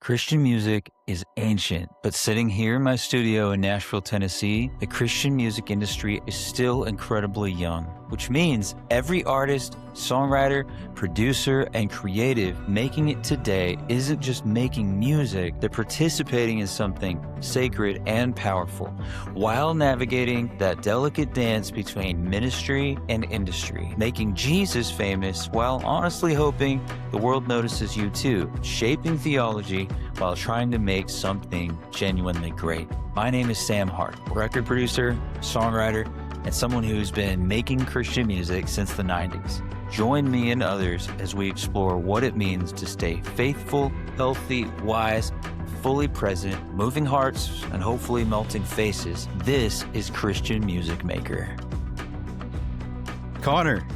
Christian music is ancient, but sitting here in my studio in Nashville, Tennessee, the Christian music industry is still incredibly young, which means every artist, songwriter, producer, and creative making it today isn't just making music, they're participating in something sacred and powerful, while navigating that delicate dance between ministry and industry, making Jesus famous while honestly hoping the world notices you too, shaping theology while trying to make something genuinely great. My name is Sam Hart, record producer, songwriter, and someone who's been making Christian music since the 90s. Join me and others as we explore what it means to stay faithful, healthy, wise, fully present, moving hearts, and hopefully melting faces. This is Christian Music Maker. Connor.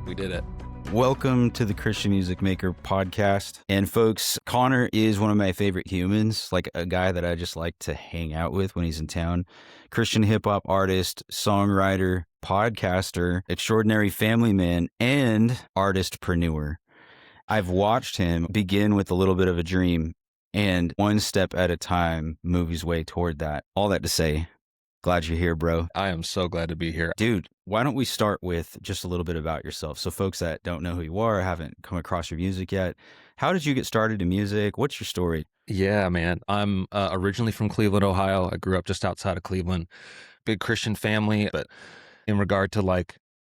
We did it. Welcome to the Christian Music Maker podcast. And folks, Connor is one of my favorite humans, like a guy that I just like to hang out with when he's in town. Christian hip hop artist, songwriter, podcaster, extraordinary family man, and artistpreneur. I've watched him begin with a little bit of a dream and one step at a time move his way toward that. All that to say, glad you're here, bro. I am so glad to be here. Dude, why don't we start with just a little bit about yourself? So folks that don't know who you are, haven't come across your music yet, how did you get started in music? What's your story? Yeah, man. I'm originally from Cleveland, Ohio. I grew up just outside of Cleveland. Big Christian family. But in regard to like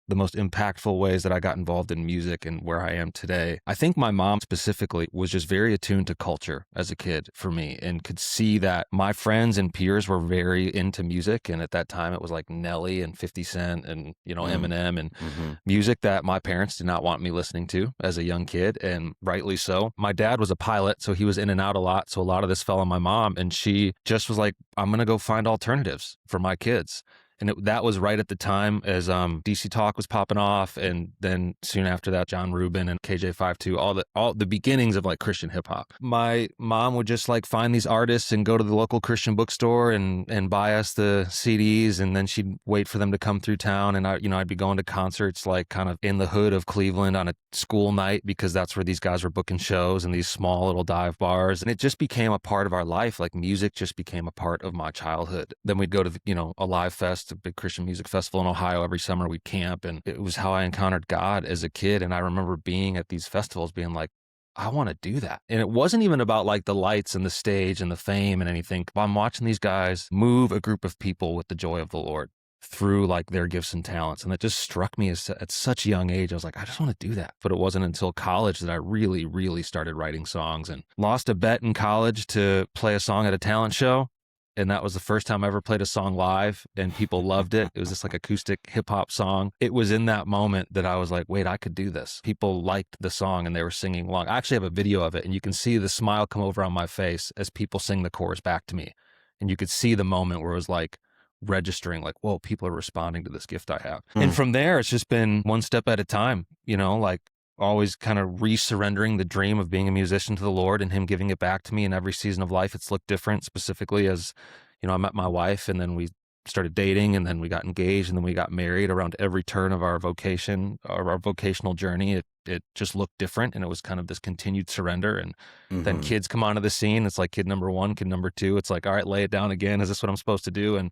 the most impactful ways that I got involved in music and where I am today, I think my mom specifically was just very attuned to culture as a kid for me and could see that my friends and peers were very into music. And at that time, it was like Nelly and 50 Cent and, Eminem and music that my parents did not want me listening to as a young kid, and rightly so. My dad was a pilot, so he was in and out a lot. So a lot of this fell on my mom, and she just was like, I'm going to go find alternatives for my kids. And that was right at the time as DC Talk was popping off, and then soon after that, John Rubin and KJ52, all the beginnings of like Christian hip hop. My mom would just like find these artists and go to the local Christian bookstore and buy us the CDs, and then she'd wait for them to come through town, and I'd be going to concerts like kind of in the hood of Cleveland on a school night because that's where these guys were booking shows in these small little dive bars, and it just became a part of our life. Like music just became a part of my childhood. Then we'd go to a live fest, a big Christian music festival in Ohio every summer. We'd camp, and it was how I encountered God as a kid. And I remember being at these festivals being like, I want to do that. And it wasn't even about like the lights and the stage and the fame and anything. I'm watching these guys move a group of people with the joy of the Lord through like their gifts and talents. And it just struck me at such a young age. I was like, I just want to do that. But it wasn't until college that I really, really started writing songs, and lost a bet in college to play a song at a talent show. And that was the first time I ever played a song live, and people loved it. It was just like acoustic hip hop song. It was in that moment that I was like, wait, I could do this. People liked the song and they were singing along. I actually have a video of it, and you can see the smile come over on my face as people sing the chorus back to me. And you could see the moment where it was like registering, like, whoa, people are responding to this gift I have. And from there, it's just been one step at a time, like always kind of re-surrendering the dream of being a musician to the Lord and him giving it back to me in every season of life. It's looked different, specifically as, I met my wife, and then we started dating, and then we got engaged, and then we got married. Around every turn of our vocation or our vocational journey, it just looked different, and it was kind of this continued surrender. And then kids come onto the scene. It's like kid number one, kid number two. It's like, all right, lay it down again. Is this what I'm supposed to do? And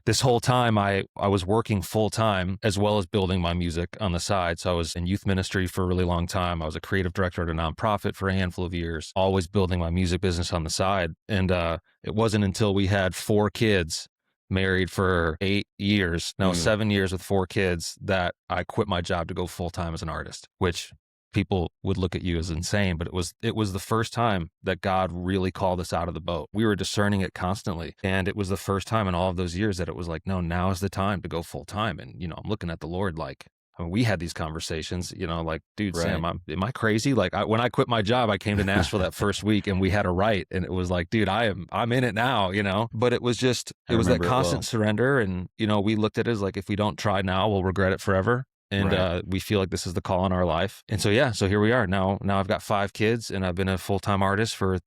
this whole time I was working full time as well as building my music on the side. So I was in youth ministry for a really long time. I was a creative director at a nonprofit for a handful of years, always building my music business on the side. And it wasn't until we had 4 kids, married for 8 years, 7 years with 4 kids, that I quit my job to go full time as an artist, which people would look at you as insane. But it was the first time that God really called us out of the boat. We were discerning it constantly. And it was the first time in all of those years that it was like, no, now is the time to go full time. And, I'm looking at the Lord like, we had these conversations, like, dude, right. Sam, am I crazy? Like when I quit my job, I came to Nashville that first week, and we had a write, and it was like, dude, I'm in it now, But it was that constant surrender. And, we looked at it as like, if we don't try now, we'll regret it forever. And right. We feel like this is the call in our life. And so, so here we are. Now I've got 5 kids, and I've been a full-time artist for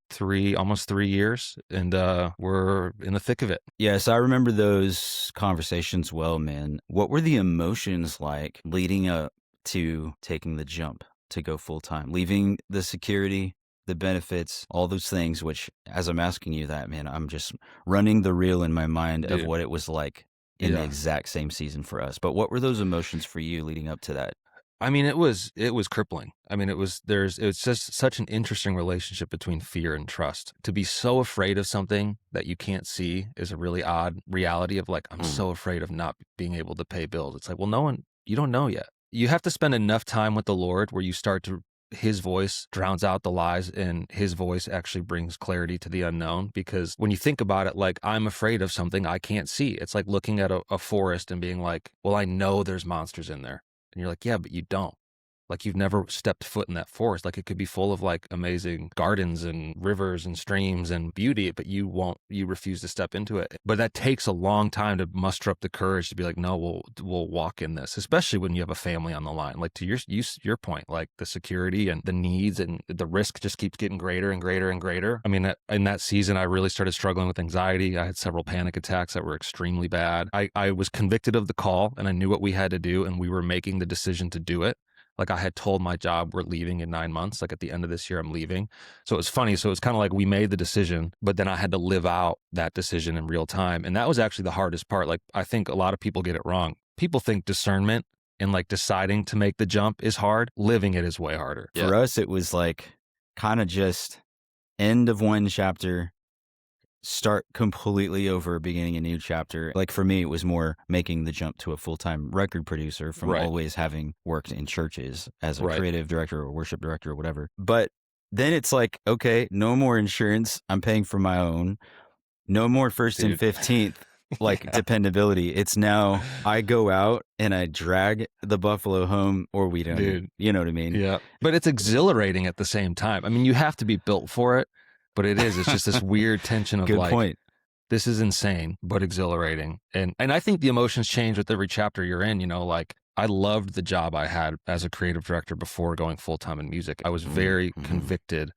almost 3 years, and we're in the thick of it. Yes, I remember those conversations well, man. What were the emotions like leading up to taking the jump to go full-time, leaving the security the benefits, all those things, which as I'm asking you that, man, I'm just running the reel in my mind of Dude. what it was like in the Yeah. exact same season for us. But what were those emotions for you leading up to that? I mean, it was crippling. I mean, it's just such an interesting relationship between fear and trust. To be so afraid of something that you can't see is a really odd reality of like, I'm so afraid of not being able to pay bills. It's like, well, you don't know yet. You have to spend enough time with the Lord where you start to, his voice drowns out the lies and his voice actually brings clarity to the unknown. Because when you think about it, like, I'm afraid of something I can't see. It's like looking at a forest and being like, well, I know there's monsters in there. And you're like, yeah, but you don't. Like, you've never stepped foot in that forest. Like, it could be full of like amazing gardens and rivers and streams and beauty, but you refuse to step into it. But that takes a long time to muster up the courage to be like, no, we'll walk in this, especially when you have a family on the line. Like, to your point, like the security and the needs and the risk just keeps getting greater and greater and greater. I mean, in that season, I really started struggling with anxiety. I had several panic attacks that were extremely bad. I was convicted of the call and I knew what we had to do, and we were making the decision to do it. Like, I had told my job, we're leaving in 9 months. Like, at the end of this year, I'm leaving. So it was funny. So it's kind of like we made the decision, but then I had to live out that decision in real time. And that was actually the hardest part. Like, I think a lot of people get it wrong. People think discernment and like deciding to make the jump is hard. Living it is way harder. For us, it was like kind of just end of one chapter, start completely over, beginning a new chapter. Like, for me, it was more making the jump to a full-time record producer from always having worked in churches as a creative director or worship director or whatever. But then it's like, okay, no more insurance. I'm paying for my own. No more first and 15th, like dependability. It's now I go out and I drag the buffalo home, or we don't. Dude. You know what I mean? Yeah. But it's exhilarating at the same time. I mean, you have to be built for it. But it's just this weird tension of Good point. This is insane, but exhilarating. And I think the emotions change with every chapter you're in. You know, like, I loved the job I had as a creative director before going full-time in music. I was very convicted,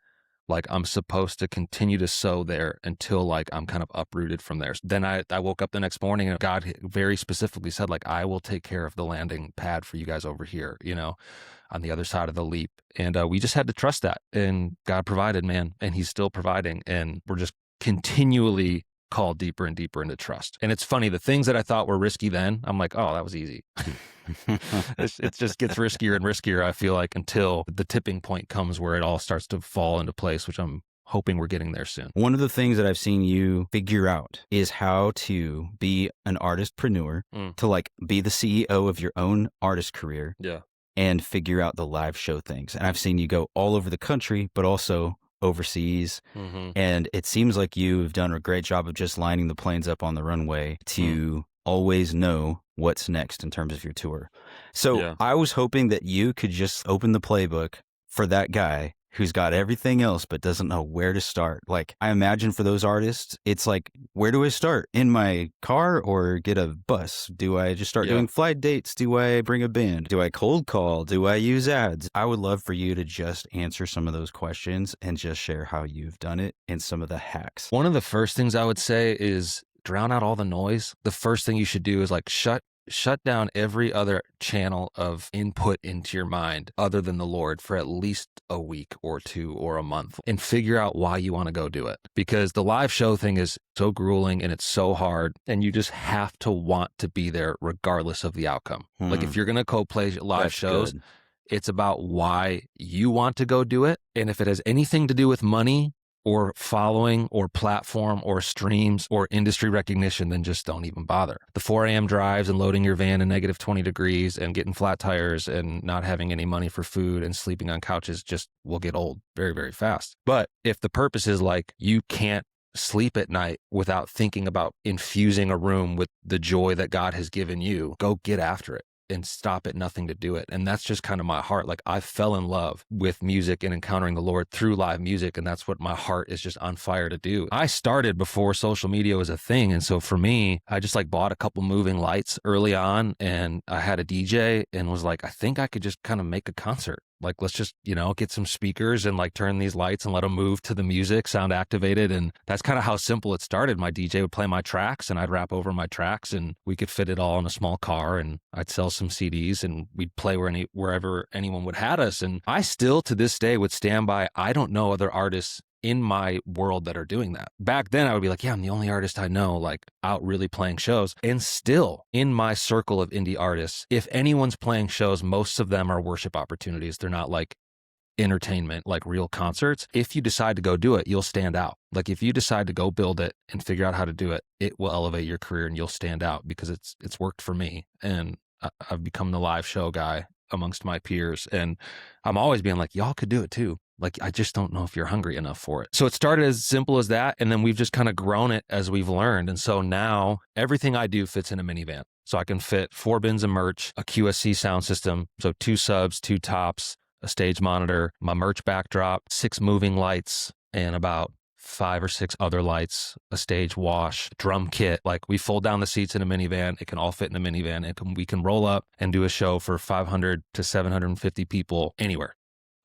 like, I'm supposed to continue to sow there until like I'm kind of uprooted from there. Then I woke up the next morning and God very specifically said, like, I will take care of the landing pad for you guys over here, you know, on the other side of the leap. And we just had to trust that. And God provided, man. And he's still providing. And we're just continually called deeper and deeper into trust. And it's funny, the things that I thought were risky then, I'm like, oh, that was easy. It just gets riskier and riskier, I feel like, until the tipping point comes where it all starts to fall into place, which I'm hoping we're getting there soon. One of the things that I've seen you figure out is how to be an artistpreneur, to like be the CEO of your own artist career. Yeah. And figure out the live show things. And I've seen you go all over the country, but also overseas. And it seems like you've done a great job of just lining the planes up on the runway to always know what's next in terms of your tour. So I was hoping that you could just open the playbook for that guy who's got everything else but doesn't know where to start. Like, I imagine for those artists, it's like, where do I start? In my car or get a bus? Do I just start doing flight dates? Do I bring a band? Do I cold call? Do I use ads? I would love for you to just answer some of those questions and just share how you've done it and some of the hacks. One of the first things I would say is drown out all the noise. The first thing you should do is like shut down every other channel of input into your mind other than the Lord for at least a week or two or a month, and figure out why you want to go do it. Because the live show thing is so grueling and it's so hard, and you just have to want to be there regardless of the outcome. Like, if you're going to co-play live shows, it's about why you want to go do it. And if it has anything to do with money or following or platform or streams or industry recognition, then just don't even bother. The 4 a.m. drives and loading your van in negative 20 degrees and getting flat tires and not having any money for food and sleeping on couches just will get old very, very fast. But if the purpose is like, you can't sleep at night without thinking about infusing a room with the joy that God has given you, go get after it and stop at nothing to do it. And that's just kind of my heart. Like, I fell in love with music and encountering the Lord through live music. And that's what my heart is just on fire to do. I started before social media was a thing. And so for me, I just like bought a couple moving lights early on, and I had a DJ and was like, I think I could just kind of make a concert. Like, let's just, get some speakers and like turn these lights and let them move to the music, sound activated. And that's kind of how simple it started. My DJ would play my tracks and I'd rap over my tracks, and we could fit it all in a small car, and I'd sell some CDs and we'd play wherever anyone would have us. And I still to this day would stand by, I don't know other artists in my world that are doing that. Back then I would be like, yeah, I'm the only artist I know like out really playing shows. And still in my circle of indie artists, if anyone's playing shows, most of them are worship opportunities. They're not like entertainment, like real concerts. If you decide to go do it, you'll stand out. Like if you decide to go build it and figure out how to do it, it will elevate your career and you'll stand out, because it's worked for me. And I've become the live show guy amongst my peers. And I'm always being like, y'all could do it too. Like, I just don't know if you're hungry enough for it. So it started as simple as that. And then we've just kind of grown it as we've learned. And so now everything I do fits in a minivan. So I can fit 4 bins of merch, a QSC sound system. So 2 subs, 2 tops, a stage monitor, my merch backdrop, 6 moving lights, and about 5 or 6 other lights, a stage wash, drum kit. Like, we fold down the seats in a minivan. It can all fit in a minivan. We can roll up and do a show for 500 to 750 people anywhere.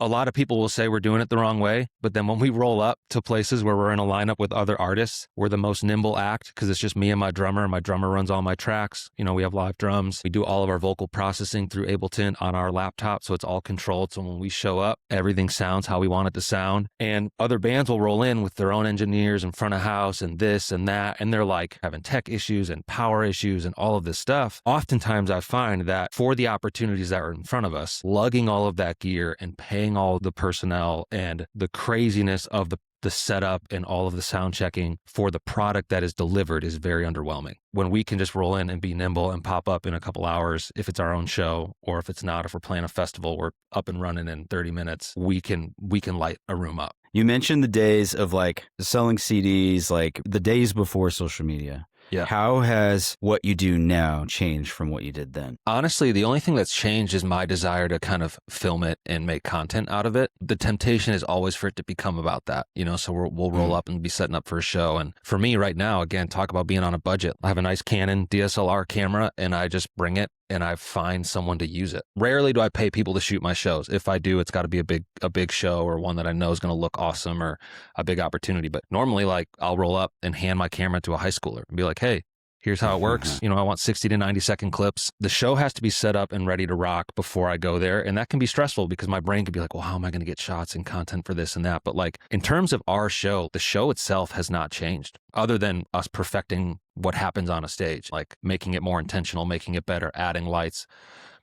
A lot of people will say we're doing it the wrong way, but then when we roll up to places where we're in a lineup with other artists, we're the most nimble act, because it's just me and my drummer runs all my tracks. We have live drums. We do all of our vocal processing through Ableton on our laptop, so it's all controlled. So when we show up, everything sounds how we want it to sound. And other bands will roll in with their own engineers in front of house and this and that, and they're like having tech issues and power issues and all of this stuff. Oftentimes I find that for the opportunities that are in front of us, lugging all of that gear and paying all the personnel and the craziness of the setup and all of the sound checking for the product that is delivered is very underwhelming. When we can just roll in and be nimble and pop up in a couple hours, if it's our own show, or if it's not, if we're playing a festival, we're up and running in 30 minutes, we can light a room up. You mentioned the days of like selling CDs, like the days before social media. Yeah. How has what you do now changed from what you did then? Honestly, the only thing that's changed is my desire to kind of film it and make content out of it. The temptation is always for it to become about that, so we'll roll up and be setting up for a show. And for me right now, again, talk about being on a budget. I have a nice Canon DSLR camera and I just bring it and I find someone to use it. Rarely do I pay people to shoot my shows. If I do, it's got to be a big show, or one that I know is going to look awesome, or a big opportunity. But normally, like, I'll roll up and hand my camera to a high schooler and be like, hey, here's how it works. I want 60 to 90 second clips. The show has to be set up and ready to rock before I go there. And that can be stressful, because my brain could be like, well, how am I going to get shots and content for this and that? But like, in terms of our show, the show itself has not changed, other than us perfecting what happens on a stage, like making it more intentional, making it better, adding lights,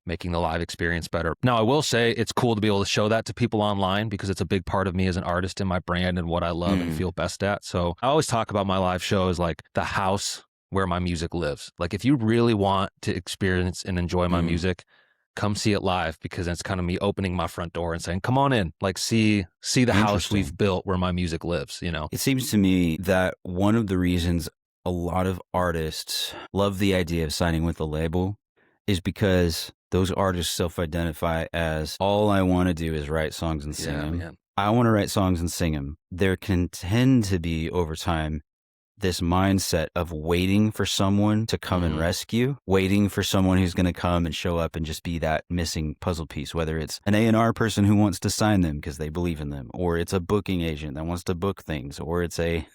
making the live experience better. Now, I will say it's cool to be able to show that to people online, because it's a big part of me as an artist and my brand and what I love and feel best at. So I always talk about my live show as like the house where my music lives. Like, if you really want to experience and enjoy my music, come see it live, because it's kind of me opening my front door and saying, come on in, like, see the house we've built where my music lives, It seems to me that one of the reasons a lot of artists love the idea of signing with a label is because those artists self-identify as, all I want to do is write songs and sing them. Man. I want to write songs and sing them. There can tend to be, over time, this mindset of waiting for someone to come and rescue, waiting for someone who's going to come and show up and just be that missing puzzle piece, whether it's an A&R person who wants to sign them because they believe in them, or it's a booking agent that wants to book things, or it's a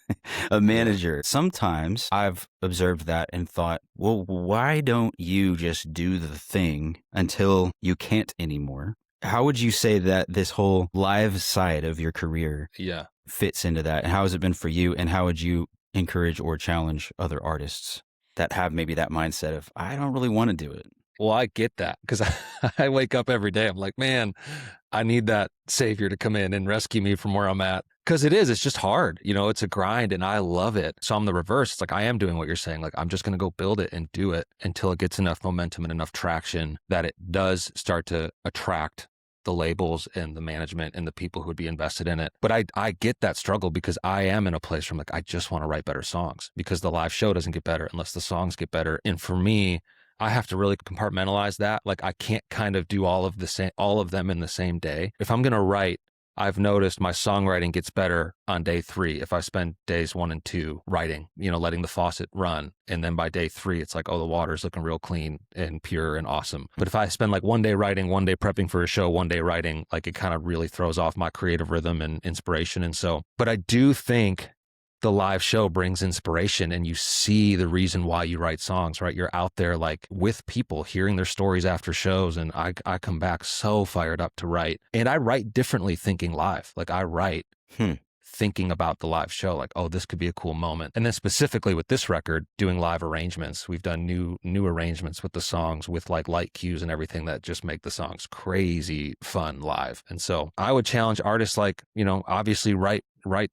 manager. Sometimes I've observed that and thought, well, why don't you just do the thing until you can't anymore? How would you say that this whole live side of your career fits into that? And how has it been for you? And how would you encourage or challenge other artists that have maybe that mindset of, I don't really want to do it? Well, I get that, because I wake up every day. I'm like, man, I need that savior to come in and rescue me from where I'm at. Because it's just hard. It's a grind and I love it. So I'm the reverse. It's like, I am doing what you're saying. Like, I'm just going to go build it and do it until it gets enough momentum and enough traction that it does start to attract the labels and the management and the people who would be invested in it. But I get that struggle, because I am in a place where I'm like, I just want to write better songs, because the live show doesn't get better unless the songs get better. And for me, I have to really compartmentalize that. Like, I can't kind of do all of them in the same day. If I'm going to write I've noticed my songwriting gets better on day 3 if I spend days 1 and 2 writing, letting the faucet run. And then by day 3, it's like, oh, the water's looking real clean and pure and awesome. But if I spend like 1 day writing, 1 day prepping for a show, 1 day writing, like it kind of really throws off my creative rhythm and inspiration. And so, but I do think the live show brings inspiration, and you see the reason why you write songs, right? You're out there like with people hearing their stories after shows. And I come back so fired up to write, and I write differently thinking live. Like I write thinking about the live show, like, oh, this could be a cool moment. And then specifically with this record, doing live arrangements, we've done new arrangements with the songs with like light cues and everything that just make the songs crazy fun live. And so I would challenge artists, like, obviously write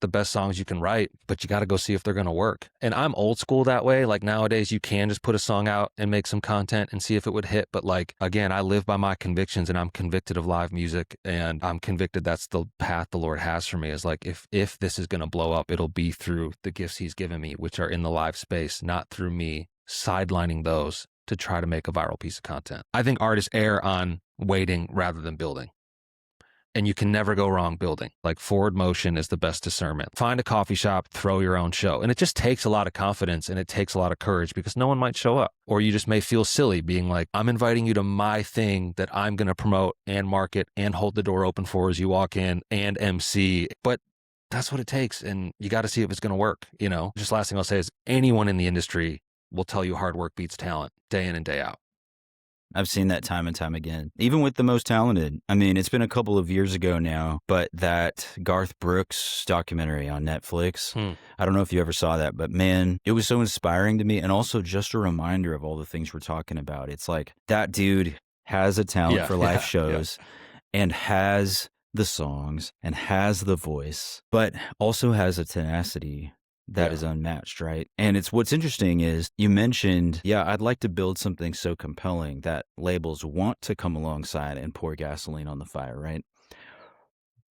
the best songs you can write, but you got to go see if they're going to work. And I'm old school that way. Like nowadays you can just put a song out and make some content and see if it would hit. But like, again, I live by my convictions, and I'm convicted of live music, and I'm convicted that's the path the Lord has for me, is like, if this is going to blow up, it'll be through the gifts he's given me, which are in the live space, not through me sidelining those to try to make a viral piece of content. I think artists err on waiting rather than building. And you can never go wrong building. Like forward motion is the best discernment. Find a coffee shop, throw your own show. And it just takes a lot of confidence, and it takes a lot of courage, because no one might show up. Or you just may feel silly being like, I'm inviting you to my thing that I'm going to promote and market and hold the door open for as you walk in and MC. But that's what it takes. And you got to see if it's going to work. Just last thing I'll say is anyone in the industry will tell you hard work beats talent day in and day out. I've seen that time and time again, even with the most talented. I mean, it's been a couple of years ago now, but that Garth Brooks documentary on Netflix, I don't know if you ever saw that, but man, it was so inspiring to me, and also just a reminder of all the things we're talking about. It's like that dude has a talent for live shows and has the songs and has the voice, but also has a tenacity that is unmatched, right? And it's what's interesting is you mentioned, I'd like to build something so compelling that labels want to come alongside and pour gasoline on the fire, right?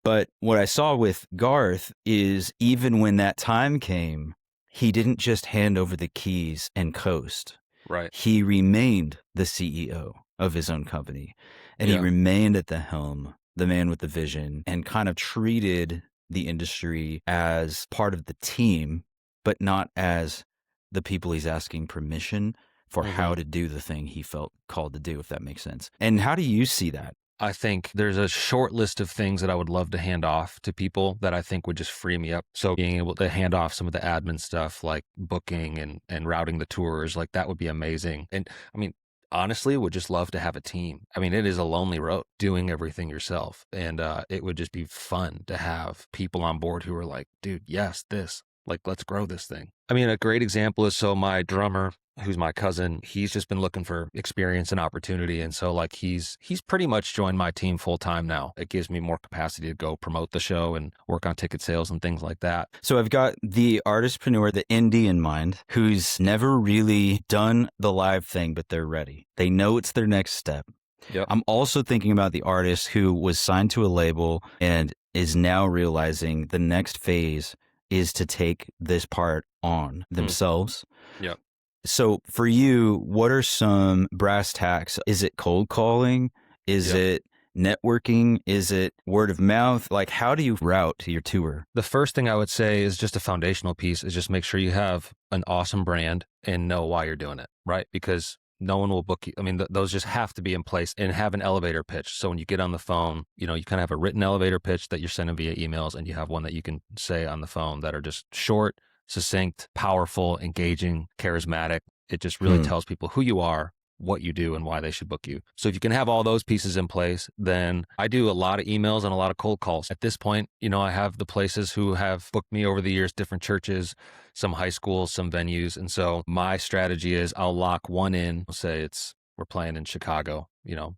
But what I saw with Garth is even when that time came, he didn't just hand over the keys and coast. Right. He remained the CEO of his own company, and he remained at the helm, the man with the vision, and kind of treated the industry as part of the team, but not as the people he's asking permission for how to do the thing he felt called to do, if that makes sense. And how do you see that? I think there's a short list of things that I would love to hand off to people that I think would just free me up. So being able to hand off some of the admin stuff like booking and routing the tours, like that would be amazing. And I mean, honestly, would just love to have a team. I mean, it is a lonely road doing everything yourself. And it would just be fun to have people on board who are like, dude, yes, this. Like, let's grow this thing. I mean, a great example is, so my drummer, who's my cousin, he's just been looking for experience and opportunity. And so like he's pretty much joined my team full time now. It gives me more capacity to go promote the show and work on ticket sales and things like that. So I've got the artistpreneur, the indie in mind, who's never really done the live thing, but they're ready. They know it's their next step. Yep. I'm also thinking about the artist who was signed to a label and is now realizing the next phase is to take this part on themselves. Yep. So for you, what are some brass tacks? Is it cold calling? Is it networking? Is it word of mouth? Like, how do you route your tour? The first thing I would say is just a foundational piece is just make sure you have an awesome brand and know why you're doing it, right? Because no one will book you. I mean, those just have to be in place, and have an elevator pitch. So when you get on the phone, you kind of have a written elevator pitch that you're sending via emails, and you have one that you can say on the phone that are just short, succinct, powerful, engaging, charismatic. It just really tells people who you are, what you do, and why they should book you. So if you can have all those pieces in place, then I do a lot of emails and a lot of cold calls. At this point, I have the places who have booked me over the years, different churches, some high schools, some venues. And so my strategy is I'll lock one in. We'll say we're playing in Chicago.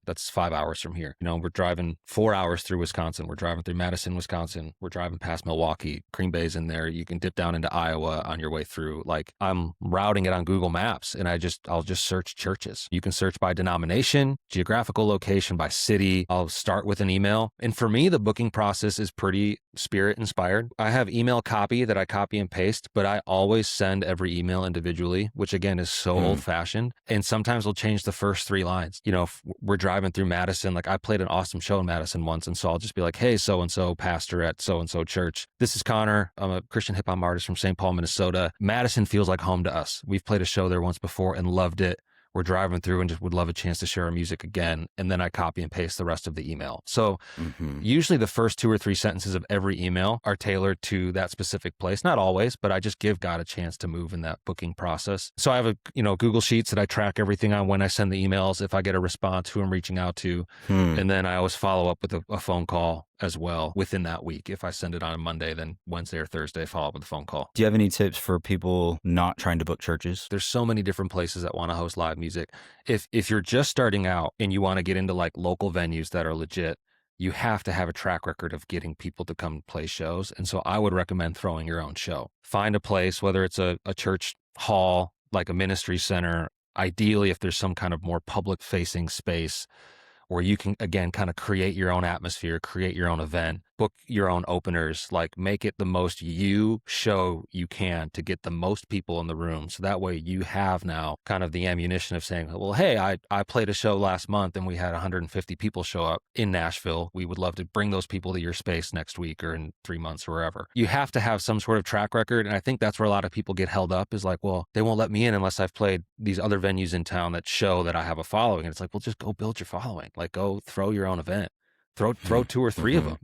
That's 5 hours from here. We're driving 4 hours through Wisconsin. We're driving through Madison, Wisconsin. We're driving past Milwaukee. Green Bay's in there. You can dip down into Iowa on your way through. Like, I'm routing it on Google Maps, and I'll just search churches. You can search by denomination, geographical location, by city. I'll start with an email. And for me, the booking process is pretty spirit inspired. I have email copy that I copy and paste, but I always send every email individually, which again is so old fashioned. And sometimes we'll change the first 3 lines. we're driving through Madison. Like I played an awesome show in Madison once. And so I'll just be like, hey, so-and-so pastor at so-and-so church. This is Connor. I'm a Christian hip hop artist from St. Paul, Minnesota. Madison feels like home to us. We've played a show there once before and loved it. We're driving through and just would love a chance to share our music again. And then I copy and paste the rest of the email. So usually the first 2 or 3 sentences of every email are tailored to that specific place. Not always, but I just give God a chance to move in that booking process. So I have a, Google Sheets that I track everything on when I send the emails, if I get a response, who I'm reaching out to. And then I always follow up with a phone call as well within that week. If I send it on a Monday, then Wednesday or Thursday, follow up with a phone call. Do you have any tips for people not trying to book churches? There's so many different places that want to host live music. If you're just starting out and you want to get into like local venues that are legit, you have to have a track record of getting people to come play shows. And so I would recommend throwing your own show. Find a place, whether it's a church hall, like a ministry center, ideally if there's some kind of more public facing space where you can, again, kind of create your own atmosphere, create your own event, book your own openers, like make it the most you show you can to get the most people in the room. So that way you have now kind of the ammunition of saying, well, hey, I played a show last month and we had 150 people show up in Nashville. We would love to bring those people to your space next week or in 3 months or wherever. You have to have some sort of track record. And I think that's where a lot of people get held up is like, well, they won't let me in unless I've played these other venues in town that show that I have a following. And it's like, well, just go build your following. Like go throw your own event. Throw 2 or 3 of them,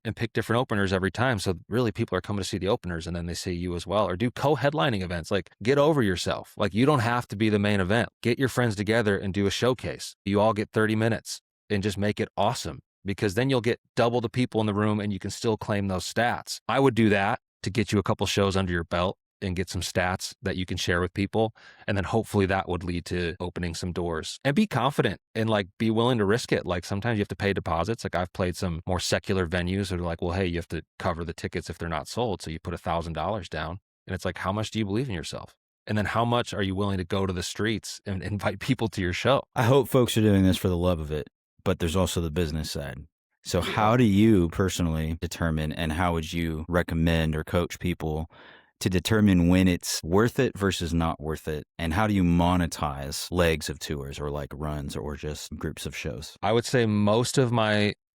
and pick different openers every time. So really people are coming to see the openers and then they see you as well, or do co-headlining events. Like get over yourself. Like you don't have to be the main event. Get your friends together and do a showcase. You all get 30 minutes and just make it awesome, because then you'll get double the people in the room and you can still claim those stats. I would do that to get you a couple shows under your belt and get some stats that you can share with people. And then hopefully that would lead to opening some doors. And be confident and like be willing to risk it. Like sometimes you have to pay deposits. Like I've played some more secular venues that are like, well, hey, you have to cover the tickets if they're not sold. So you put $1,000 down. And it's like, how much do you believe in yourself? And then how much are you willing to go to the streets and invite people to your show? I hope folks are doing this for the love of it, but there's also the business side. So how do you personally determine, and how would you recommend or coach people to determine when it's worth it versus not worth it? And how do you monetize legs of tours or like runs or just groups of shows? I would say most of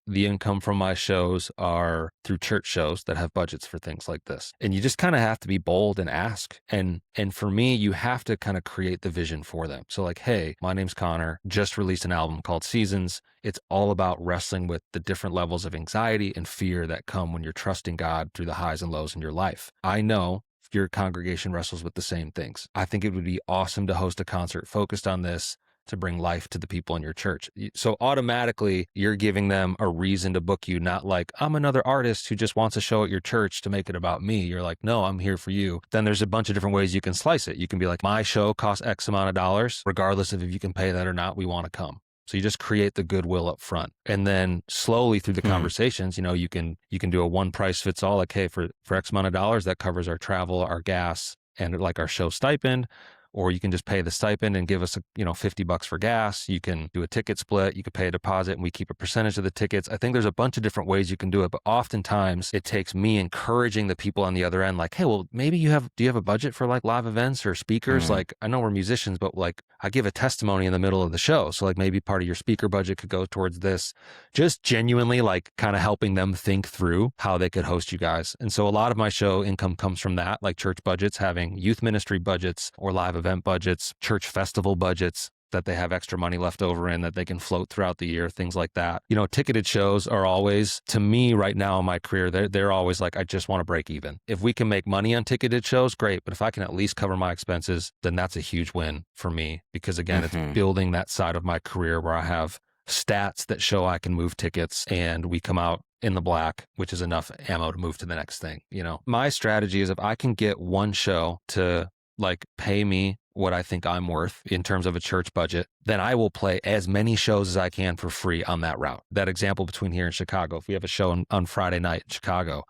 the income from my shows are through church shows that have budgets for things like this. And you just kind of have to be bold and ask. And for me, you have to kind of create the vision for them. So like, hey, my name's Connor, just released an album called Seasons. It's all about wrestling with the different levels of anxiety and fear that come when you're trusting God through the highs and lows in your life. I know your congregation wrestles with the same things. I think it would be awesome to host a concert focused on this to bring life to the people in your church. So automatically you're giving them a reason to book you, not like, I'm another artist who just wants a show at your church to make it about me. You're like, no, I'm here for you. Then there's a bunch of different ways you can slice it. You can be like, my show costs X amount of dollars, regardless of if you can pay that or not, we want to come. So you just create the goodwill up front. And then slowly through the conversations, you can do a one price fits all, like, hey, for X amount of dollars, that covers our travel, our gas, and like our show stipend. Or you can just pay the stipend and give us $50 for gas. You can do a ticket split. You can pay a deposit and we keep a percentage of the tickets. I think there's a bunch of different ways you can do it, but oftentimes it takes me encouraging the people on the other end, like, hey, well, maybe do you have a budget for like live events or speakers? Like, I know we're musicians, but like I give a testimony in the middle of the show. So like maybe part of your speaker budget could go towards this. Just genuinely like kind of helping them think through how they could host you guys. And so a lot of my show income comes from that, like church budgets, having youth ministry budgets or live event budgets, church festival budgets that they have extra money left over in that they can float throughout the year, things like that. Ticketed shows are always, to me right now in my career, they're always like, I just want to break even. If we can make money on ticketed shows, great. But if I can at least cover my expenses, then that's a huge win for me. Because again, it's building that side of my career where I have stats that show I can move tickets and we come out in the black, which is enough ammo to move to the next thing. My strategy is if I can get one show to like pay me what I think I'm worth in terms of a church budget, then I will play as many shows as I can for free on that route. That example between here and Chicago, if we have a show on Friday night in Chicago,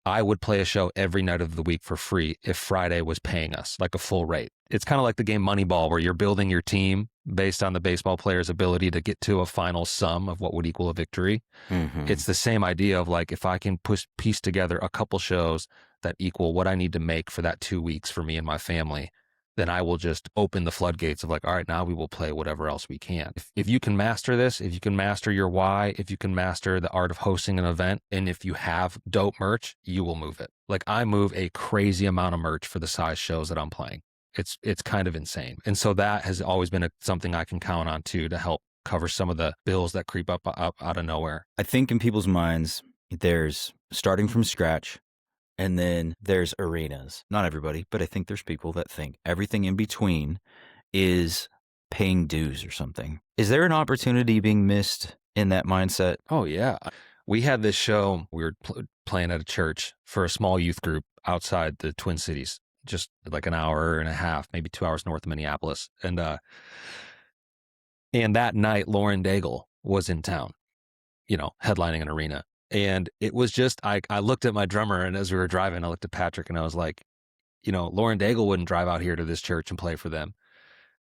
I would play a show every night of the week for free if Friday was paying us like a full rate. It's kind of like the game Moneyball, where you're building your team based on the baseball player's ability to get to a final sum of what would equal a victory. It's the same idea of like, if I can piece together a couple shows that equal what I need to make for that 2 weeks for me and my family, then I will just open the floodgates of like, all right, now we will play whatever else we can. If you can master this, if you can master your why, if you can master the art of hosting an event, and if you have dope merch, you will move it. Like I move a crazy amount of merch for the size shows that I'm playing. It's kind of insane. And so that has always been something I can count on too, to help cover some of the bills that creep up out of nowhere. I think in people's minds, there's starting from scratch, and then there's arenas. Not everybody, but I think there's people that think everything in between is paying dues or something. Is there an opportunity being missed in that mindset? Oh, yeah. We had this show, we were playing at a church for a small youth group outside the Twin Cities, just like an hour and a half, maybe 2 hours north of Minneapolis. And that night, Lauren Daigle was in town, headlining an arena. And it was just, I looked at my drummer, and as we were driving, I looked at Patrick and I was like, Lauren Daigle wouldn't drive out here to this church and play for them.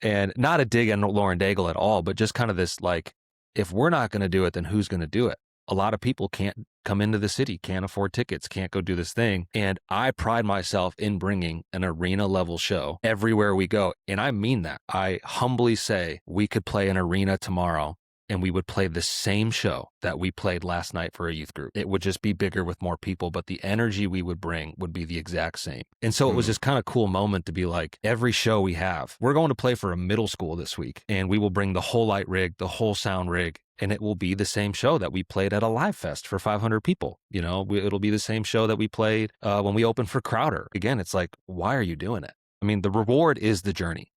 And not a dig on Lauren Daigle at all, but just kind of this, like, if we're not going to do it, then who's going to do it? A lot of people can't come into the city, can't afford tickets, can't go do this thing. And I pride myself in bringing an arena level show everywhere we go. And I mean that. I humbly say we could play an arena tomorrow and we would play the same show that we played last night for a youth group. It would just be bigger with more people, but the energy we would bring would be the exact same. And so it was this kind of cool moment to be like, every show we have, we're going to play for a middle school this week, and we will bring the whole light rig, the whole sound rig, and it will be the same show that we played at a live fest for 500 people. It'll be the same show that we played when we opened for Crowder. Again, it's like, why are you doing it? I mean, the reward is the journey.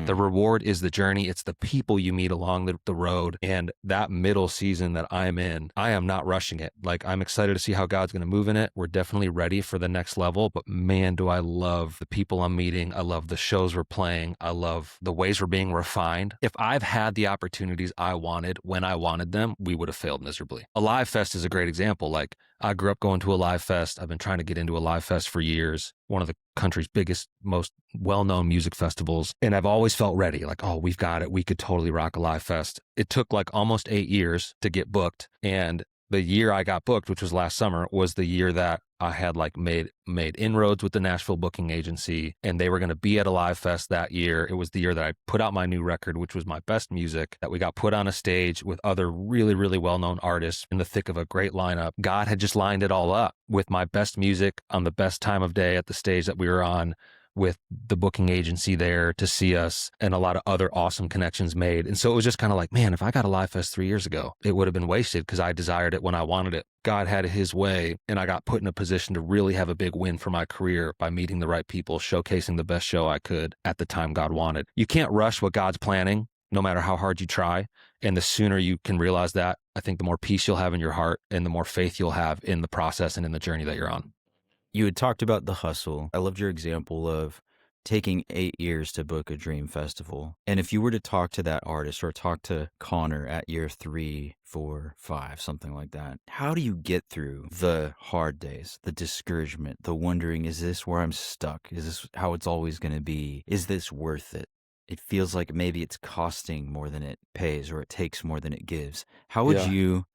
The reward is the journey. It's the people you meet along the road. And that middle season that I'm in, I am not rushing it. Like, I'm excited to see how God's going to move in it. We're definitely ready for the next level. But man, do I love the people I'm meeting. I love the shows we're playing. I love the ways we're being refined. If I've had the opportunities I wanted when I wanted them, we would have failed miserably. A live fest is a great example. Like, I grew up going to a live fest. I've been trying to get into a live fest for years. One of the country's biggest, most well-known music festivals. And I've always felt ready. Like, oh, we've got it. We could totally rock a live fest. It took like almost 8 years to get booked. And the year I got booked, which was last summer, was the year that I had like made inroads with the Nashville booking agency, and they were going to be at a live fest that year. It was the year that I put out my new record, which was my best music, that we got put on a stage with other really, really well-known artists in the thick of a great lineup. God had just lined it all up with my best music on the best time of day at the stage that we were on, with the booking agency there to see us, and a lot of other awesome connections made. And so it was just kind of like, man, if I got a live fest 3 years ago, it would have been wasted because I desired it when I wanted it. God had his way, and I got put in a position to really have a big win for my career by meeting the right people, showcasing the best show I could at the time God wanted. You can't rush what God's planning, no matter how hard you try. And the sooner you can realize that, I think the more peace you'll have in your heart and the more faith you'll have in the process and in the journey that you're on. You had talked about the hustle. I loved your example of taking 8 years to book a dream festival. And if you were to talk to that artist or talk to Connor at year 3, 4, 5, something like that, how do you get through the hard days, the discouragement, the wondering, is this where I'm stuck? Is this how it's always going to be? Is this worth it? It feels like maybe it's costing more than it pays, or it takes more than it gives. How would you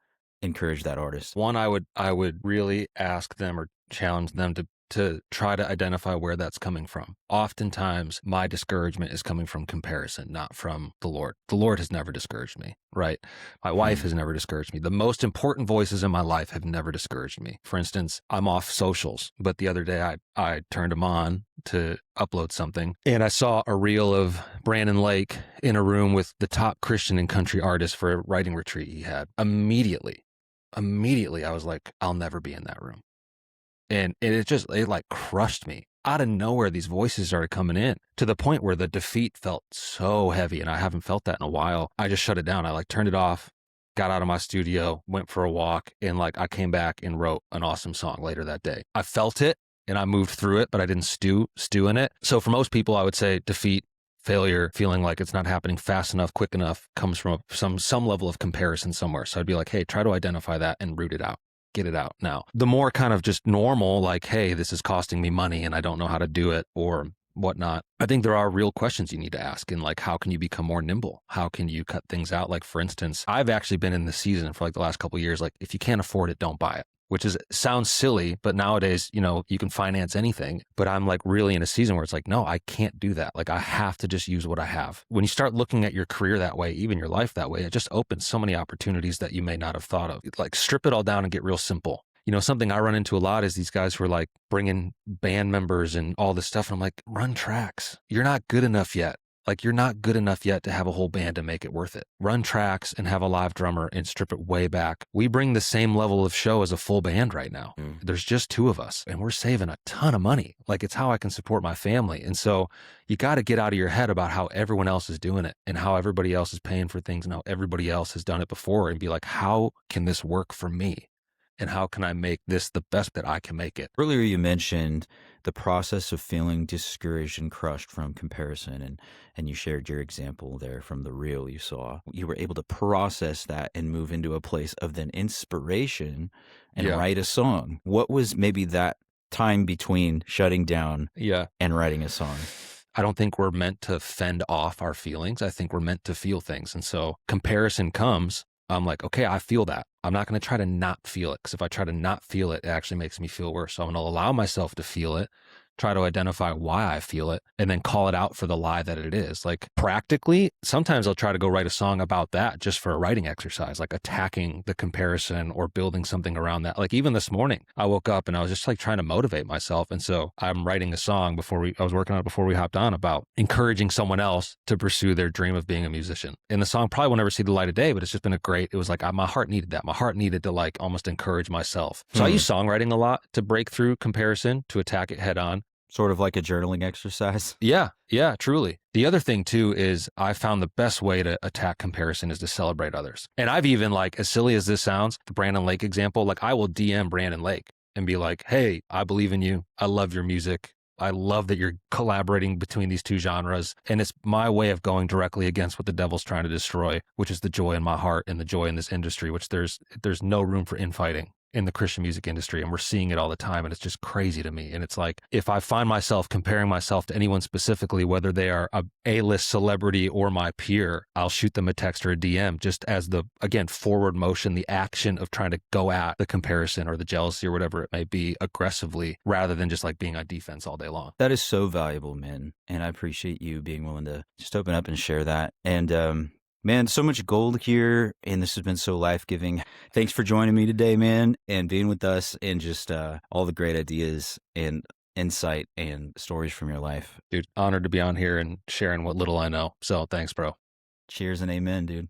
encourage that artist? One, I would really ask them or challenge them to try to identify where that's coming from. Oftentimes, my discouragement is coming from comparison, not from the Lord. The Lord has never discouraged me, right? My wife has never discouraged me. The most important voices in my life have never discouraged me. For instance, I'm off socials, but the other day I turned them on to upload something, and I saw a reel of Brandon Lake in a room with the top Christian and country artist for a writing retreat he had. Immediately, I was like, I'll never be in that room. And it like crushed me. Out of nowhere, these voices started coming in to the point where the defeat felt so heavy, and I haven't felt that in a while. I just shut it down. I like turned it off, got out of my studio, went for a walk, and like I came back and wrote an awesome song later that day. I felt it and I moved through it, but I didn't stew in it. So for most people, I would say defeat, failure, feeling like it's not happening fast enough, quick enough, comes from some level of comparison somewhere. So I'd be like, hey, try to identify that and root it out. Get it out now. The more kind of just normal, like, hey, this is costing me money and I don't know how to do it or whatnot. I think there are real questions you need to ask, and like, how can you become more nimble? How can you cut things out? Like, for instance, I've actually been in the season for like the last couple of years, like, if you can't afford it, don't buy it. which sounds silly, but nowadays, you can finance anything. But I'm like really in a season where it's like, no, I can't do that. Like I have to just use what I have. When you start looking at your career that way, even your life that way, it just opens so many opportunities that you may not have thought of. Like strip it all down and get real simple. Something I run into a lot is these guys who are like bringing band members and all this stuff. And I'm like, run tracks. You're not good enough yet. Like you're not good enough yet to have a whole band to make it worth it. Run tracks and have a live drummer and strip it way back. We bring the same level of show as a full band right now. There's just 2 of us and we're saving a ton of money. Like it's how I can support my family. And so you got to get out of your head about how everyone else is doing it and how everybody else is paying for things and how everybody else has done it before and be like, how can this work for me? And how can I make this the best that I can make it? Earlier, you mentioned the process of feeling discouraged and crushed from comparison, and you shared your example there from the reel you saw. You were able to process that and move into a place of then inspiration and write a song. What was maybe that time between shutting down and writing a song? I don't think we're meant to fend off our feelings. I think we're meant to feel things. And so comparison comes. I'm like, okay, I feel that. I'm not going to try to not feel it because if I try to not feel it, it actually makes me feel worse. So I'm going to allow myself to feel it, try to identify why I feel it, and then call it out for the lie that it is. Like practically, sometimes I'll try to go write a song about that just for a writing exercise, like attacking the comparison or building something around that. Like even this morning, I woke up and I was just like trying to motivate myself. And so I'm writing a song I was working on it before we hopped on about encouraging someone else to pursue their dream of being a musician. And the song probably will never see the light of day, but it's just been it was like my heart needed that. My heart needed to like almost encourage myself. So I use songwriting a lot to break through comparison, to attack it head on. Sort of like a journaling exercise. Yeah, truly. The other thing too is I found the best way to attack comparison is to celebrate others. And I've even like, as silly as this sounds, the Brandon Lake example, like I will DM Brandon Lake and be like, hey, I believe in you. I love your music. I love that you're collaborating between these 2 genres. And it's my way of going directly against what the devil's trying to destroy, which is the joy in my heart and the joy in this industry, which there's no room for infighting in the Christian music industry. And we're seeing it all the time. And it's just crazy to me. And it's like, if I find myself comparing myself to anyone specifically, whether they are a A-list celebrity or my peer, I'll shoot them a text or a DM just as the, again, forward motion, the action of trying to go at the comparison or the jealousy or whatever it may be aggressively, rather than just like being on defense all day long. That is so valuable, man. And I appreciate you being willing to just open up and share that. And, man, so much gold here, and this has been so life-giving. Thanks for joining me today, man, and being with us, and just all the great ideas and insight and stories from your life. Dude, honored to be on here and sharing what little I know. So thanks, bro. Cheers and amen, dude.